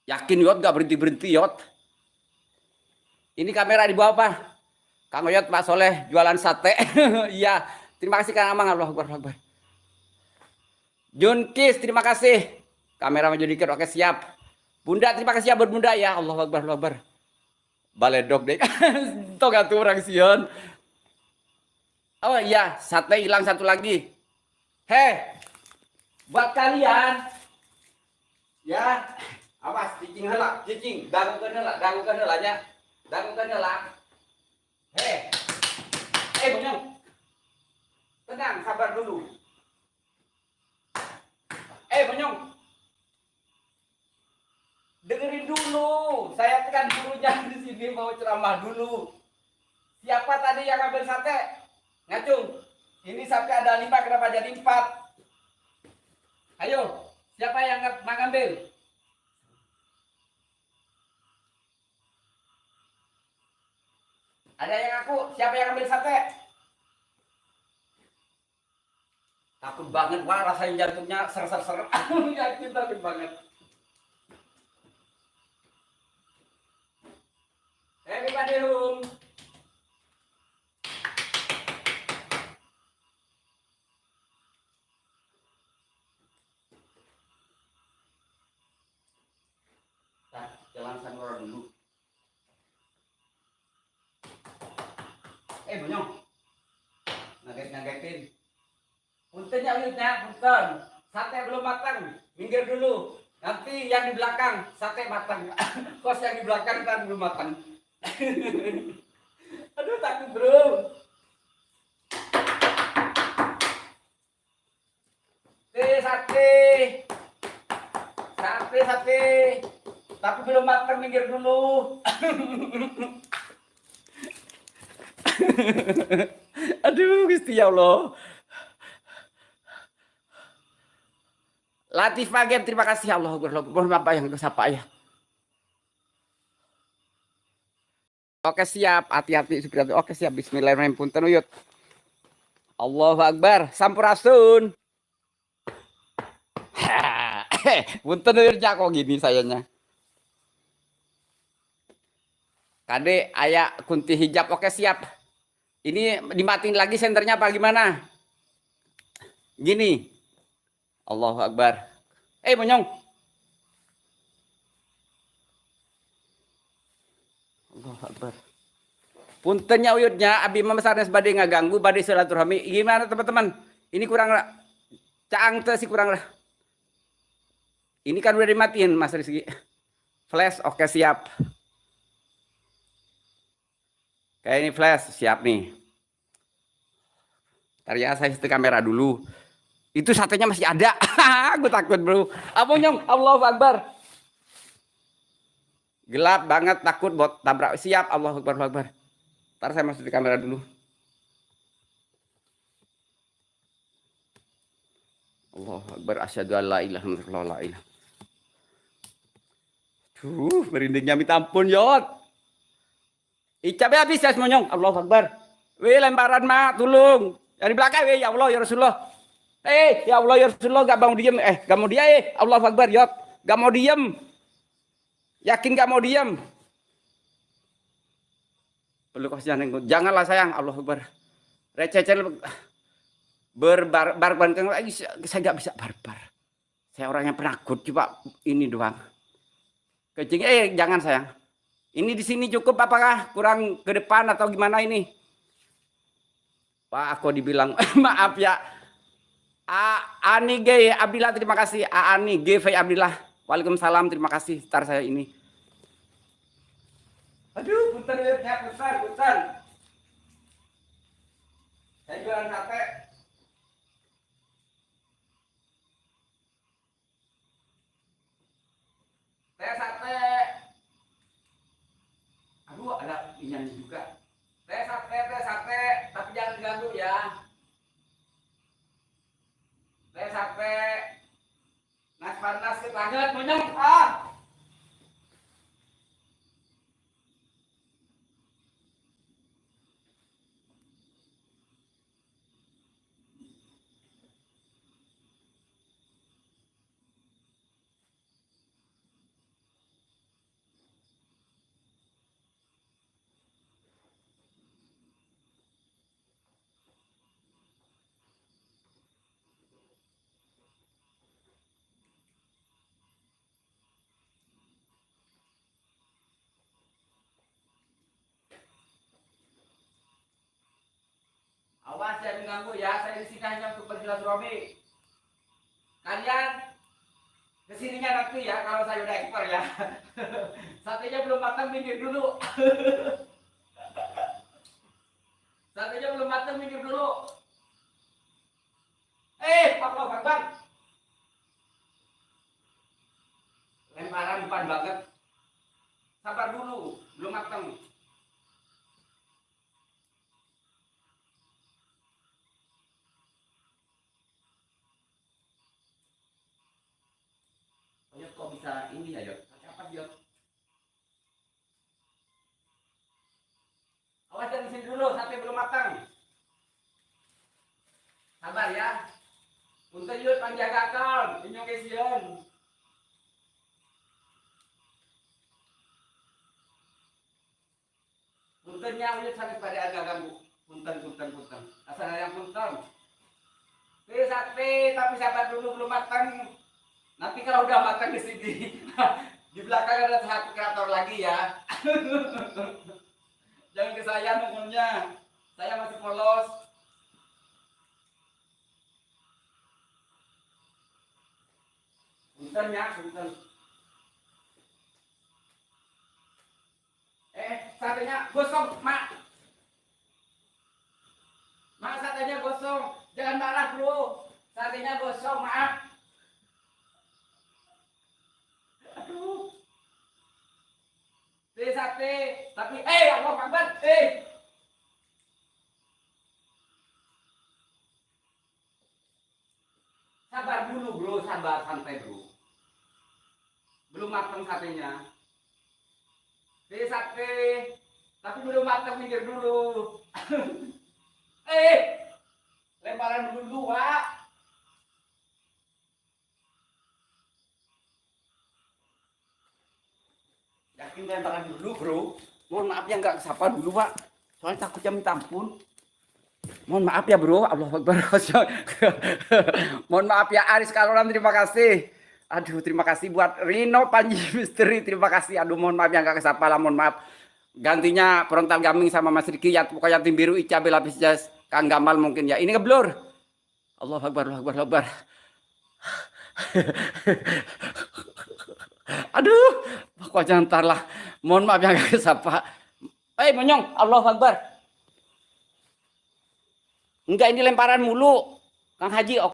Yakin Yot gak berhenti-berhenti Yot? Ini kamera di bawah apa? Kang Yot, Pak Soleh jualan sate. Iya, terima kasih Kang Amang. Allah Akbar. Junkis, terima kasih. Kamera maju dikit, oke siap. Bunda, terima kasih ya buat Bunda ya. Allah Akbar. Baledog deh. Tuh gak tuh orang Sion. Oh iya, sate hilang satu lagi. Heh, buat kalian. Ya, awas cicing heula, cicing, dangukeun heula nya. Dangukeun heula. Heh. Bonyong. Tenang, sabar dulu. Bonyong. Dengerin dulu. Saya kan gurunya di sini mau ceramah dulu. Siapa tadi yang ngambil sate? Ngacung. Ini sate ada 5, kenapa jadi 4? Ayo, siapa yang ngambil? Ada yang ngaku, siapa yang ngambil sate? Takut banget, wah rasain jantungnya ser-ser-ser. Yakin takut banget. Everybody home. Nah, jalan sanura dulu. Bonyong. Ngagetin. Punten ya uyutnya, punten. Sate belum matang, minggir dulu. Nanti yang di belakang, sate matang. Kos yang di belakang kan belum matang. Aduh takut bro. Sate. Tapi belum matang, minggir dulu. Aduh Gusti ya Allah. Latifah Game, terima kasih Allah. Mohon maaf yang sapa ya. Oke siap, hati-hati Supriyatno. Oke siap, bismillahirrahmanirrahim. Punten uyut. Allahu Akbar, sampurasun. Punten uyut kok gini sayanya. Kade ayah kunti hijab, oke siap. Ini dimatiin lagi senternya apa gimana? Gini. Allahu Akbar. Bonyong. Allahu Akbar. Puntennya uyutnya, abi membesarnya sebadai ngaganggu, badai silaturahmi. Gimana teman-teman? Ini kurang caang tuh sih kurang. Ini kan udah dimatiin Mas Rizky. Flash, oke siap. Kayak ini flash, siap nih. Ntar ya saya setir kamera dulu. Itu satenya masih ada. Aku takut bro. Bonyong, Allahu Akbar. Gelap banget, takut buat tabrak. Siap, Allahu Akbar. Ntar saya masuk di kamera dulu. Allahu Akbar, asyhadu an la ilaha illallah. Merindingnya minta ampun, Yot. Icapnya habis ya semuanya. Allahu Akbar. Weh, lemparan mak, tolong. Dari belakang, weh, ya Allah, ya Rasulullah. Ya Allah, ya Rasulullah, gak mau diem. Gak mau dia, Allahu Akbar, Yot. Gak mau diem. Yakin gak mau diem. Perlu kasihan, janganlah sayang, Allahu Akbar. Receh-receh. Barbar lagi, saya gak bisa barbar. Saya orangnya penakut, coba ini doang. Kencing, jangan sayang. Ini di sini cukup apakah kurang ke depan atau gimana ini? Pak, aku dibilang maaf ya. Ani G Abdillah, terima kasih. Ani G Abdillah. Waalaikumsalam, terima kasih. Ntar saya ini. Aduh, punten ya, punten. Saya jualan sate. Sate. Aduh, ada ini juga. Sate, tapi jangan ganggu ya. Sate. Nas panas banget, monyong. mengganggu ya. Saya di sini hanya untuk bersilaturahmi. Kalian kesininya nanti ya kalau saya udah ekspor ya. Satenya belum matang, minggir dulu. Satenya belum matang, minggir dulu. Allah Akbar. Lemparan depan banget. Sabar dulu, belum matang. Oh, kok bisa ini ya, Jok? Apa, Jok? Awas jangan di sini dulu, sampai belum matang. Sabar ya. Untuk yuk panjagakan, inyong kesian. Puntennya udah sampai pada agak ganggu. Punten. Asal yang punten. Sate, tapi sabar dulu belum matang. Nanti kalau udah matang di sini, di belakang ada satu kreator lagi ya. Jangan ke saya nunggunya. Saya masih polos. Punten ya, punten. Satenya gosong, Mak. Mak, satenya gosong. Jangan marah, Bro. Satenya gosong, maaf. Aduh. Sate, tapi Allah Akbar. Sabar dulu, Bro. Sabar, santai, Bro. Belum matang satenya. Sate, tapi belum matang, minggir dulu. Lemparan dulu, Pak. Yakin lemparan dulu, Bro. Mohon maaf ya nggak kesapa dulu, Pak. Soalnya takutnya minta ampun. Mohon maaf ya, Bro. Allah Akbar. Mohon maaf ya, Aris Kaloran, terima kasih. Aduh, terima kasih buat Rino Panji Misteri, terima kasih. Aduh, mohon maaf ya nggak kesapa lah, mohon maaf. Gantinya Frontal Gaming sama Mas Riki ya, pokoknya tim biru Ica Belapis Jas, Kang Gamal mungkin ya. Ini ngeblur. Allah Akbar, Allah Akbar, Allah Akbar. Aduh, pokoknya ntar lah. Mohon maaf ya nggak kesapa. Monyong, Allah Akbar. Enggak, ini lemparan mulu. Kang Haji, oke.